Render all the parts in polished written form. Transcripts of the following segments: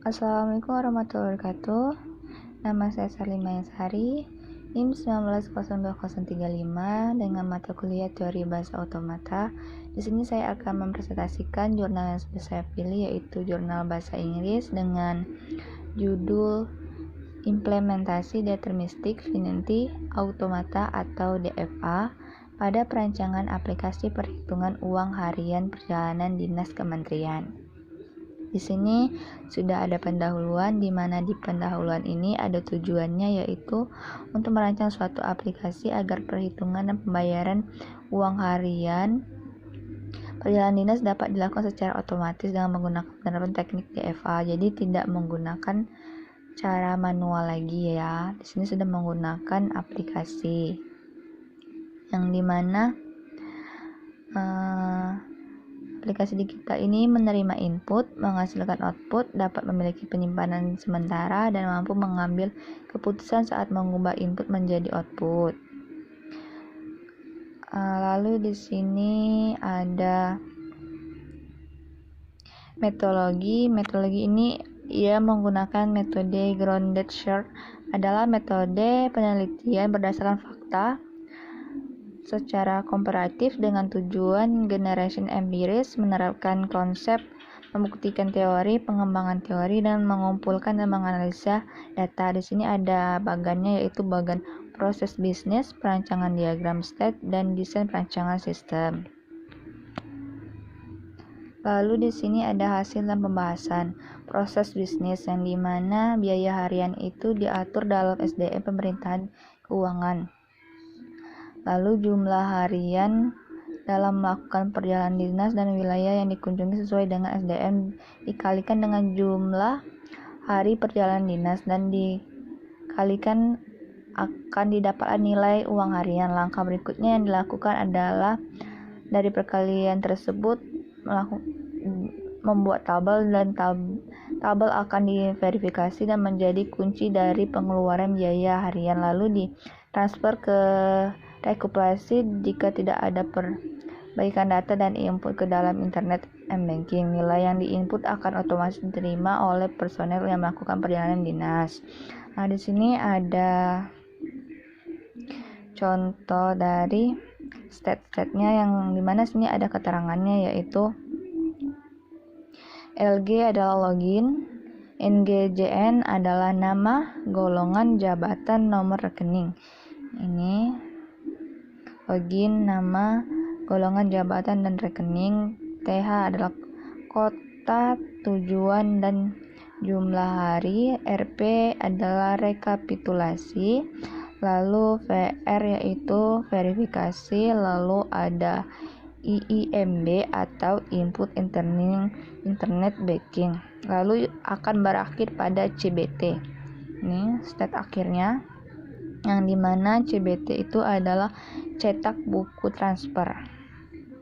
Assalamualaikum warahmatullahi wabarakatuh. Nama saya Salima Yansari, NIM 190235 dengan mata kuliah Teori Bahasa Otomata. Di sini saya akan mempresentasikan jurnal yang sudah saya pilih, yaitu Jurnal Bahasa Inggris dengan judul Implementasi Deterministic Finite Automata atau DFA pada perancangan aplikasi perhitungan uang harian perjalanan dinas kementerian. Di sini sudah ada pendahuluan, di mana di pendahuluan ini ada tujuannya, yaitu untuk merancang suatu aplikasi agar perhitungan dan pembayaran uang harian perjalanan dinas dapat dilakukan secara otomatis dengan menggunakan penerapan teknik DFA. Jadi tidak menggunakan cara manual lagi ya. Di sini sudah menggunakan aplikasi yang dimana aplikasi di kita ini menerima input, menghasilkan output, dapat memiliki penyimpanan sementara, dan mampu mengambil keputusan saat mengubah input menjadi output. Lalu di sini ada metodologi. Metodologi ini ia menggunakan metode grounded search, adalah metode penelitian berdasarkan fakta secara komparatif dengan tujuan generation empiris, menerapkan konsep, membuktikan teori, pengembangan teori, dan mengumpulkan dan menganalisa data. Di sini ada bagannya, yaitu bagan proses bisnis, perancangan diagram state, dan desain perancangan sistem. Lalu di sini ada hasil dan pembahasan proses bisnis, yang dimana biaya harian itu diatur dalam SDM pemerintahan keuangan. Lalu jumlah harian dalam melakukan perjalanan dinas dan wilayah yang dikunjungi sesuai dengan SDM dikalikan dengan jumlah hari perjalanan dinas dan dikalikan akan didapatkan nilai uang harian. Langkah berikutnya yang dilakukan adalah dari perkalian tersebut membuat tabel, dan tabel akan diverifikasi dan menjadi kunci dari pengeluaran biaya harian, lalu ditransfer ke rekapitulasi jika tidak ada perbaikan data dan input ke dalam internet m-banking. Nilai yang diinput akan otomatis diterima oleh personel yang melakukan perjalanan dinas. Nah, di sini ada contoh dari state-nya, yang dimana sini ada keterangannya, yaitu LG adalah login, NGJN adalah nama, golongan, jabatan, nomor rekening. Ini login, nama, golongan, jabatan, dan rekening. TH adalah kota, tujuan, dan jumlah hari. RP adalah rekapitulasi. Lalu VR yaitu verifikasi. Lalu ada IIMB atau input internet banking. Lalu akan berakhir pada CBT. Ini state akhirnya, yang dimana CBT itu adalah cetak buku transfer.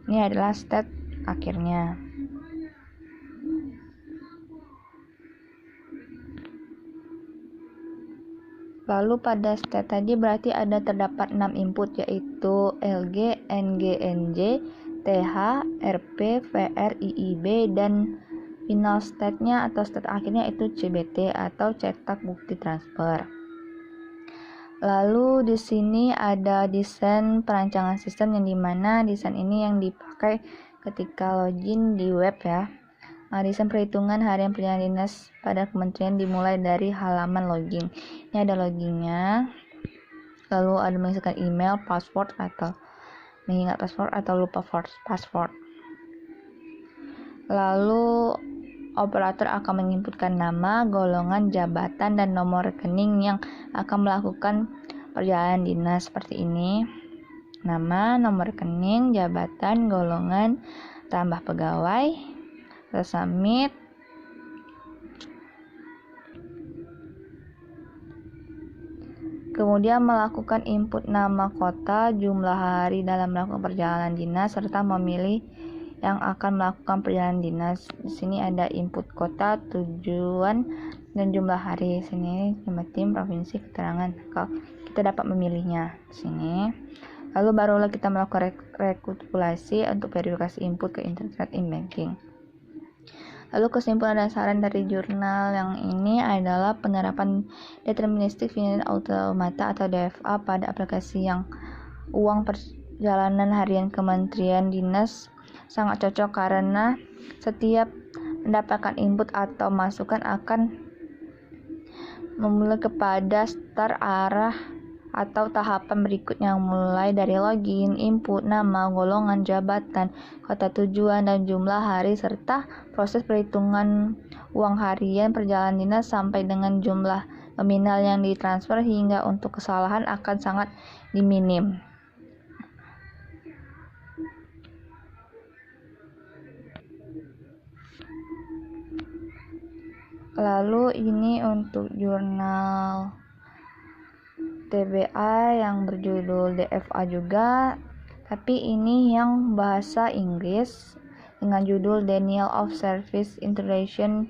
Ini adalah state akhirnya. Lalu pada state tadi berarti terdapat 6 input, yaitu LG, NG, NJ, TH, RP, VR, IIB, dan final state-nya atau state akhirnya itu CBT atau cetak bukti transfer. Lalu di sini ada desain perancangan sistem, yang dimana desain ini yang dipakai ketika login di web ya. Nah, desain perhitungan harian perjalanan dinas pada kementerian dimulai dari halaman login. Ini ada loginnya. Lalu ada mengisikan email, password atau mengingat password atau lupa password. Lalu operator akan menginputkan nama, golongan, jabatan, dan nomor rekening yang akan melakukan perjalanan dinas seperti ini. Nama, nomor rekening, jabatan, golongan, tambah pegawai, submit. Kemudian melakukan input nama kota, jumlah hari dalam melakukan perjalanan dinas, serta memilih yang akan melakukan perjalanan dinas. Di sini ada input kota, tujuan, dan jumlah hari. Di sini nama tim, provinsi, keterangan. Kalau kita dapat memilihnya di sini. Lalu barulah kita melakukan rekapitulasi untuk verifikasi input ke internet m-banking. Lalu kesimpulan dan saran dari jurnal yang ini adalah penerapan Deterministic Finite Automata atau DFA pada aplikasi yang uang perjalanan harian Kementerian Dinas sangat cocok karena setiap mendapatkan input atau masukan akan memulai kepada start arah atau tahapan berikutnya, mulai dari login, input nama, golongan, jabatan, kota tujuan, dan jumlah hari, serta proses perhitungan uang harian perjalanan dinas sampai dengan jumlah nominal yang ditransfer, hingga untuk kesalahan akan sangat diminim. Lalu ini untuk jurnal TBA yang berjudul DFA juga, tapi ini yang bahasa Inggris dengan judul Denial of Service Integration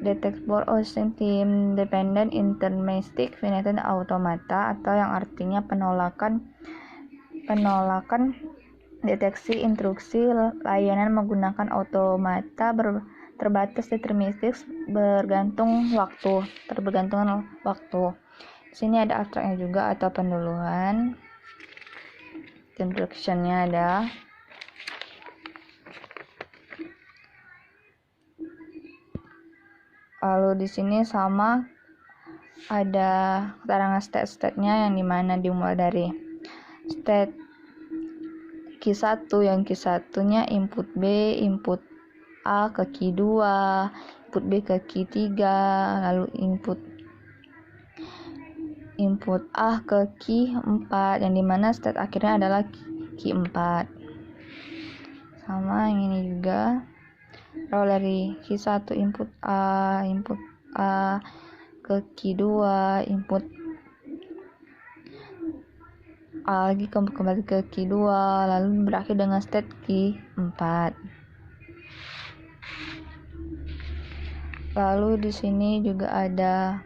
Dashboard Ocean Team Dependent Intermestic Finite Automata, atau yang artinya penolakan deteksi instruksi layanan menggunakan automata terbatas deterministik bergantungan waktu. Di sini ada abstraknya juga atau penduluan. Instruction-nya ada. Lalu di sini sama ada keterangan state-nya yang dimana dimulai dari state Q1, yang Q1-nya input B, input A ke Q2, input B ke Q3, lalu input A ke Q4, yang dimana state akhirnya adalah Q4. Sama yang ini juga, lalu dari Q1 input A ke Q2, input A lagi kembali ke Q2, lalu berakhir dengan state Q4. Lalu di sini juga ada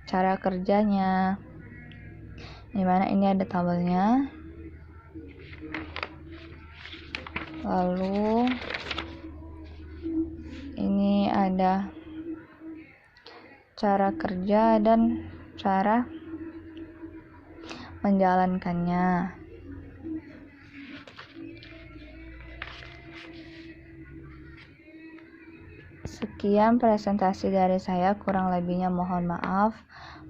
cara kerjanya, dimana ini ada tabelnya. Lalu ini ada cara kerja dan cara menjalankannya. Sekian presentasi dari saya, kurang lebihnya mohon maaf.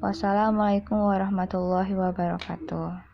Wassalamualaikum warahmatullahi wabarakatuh.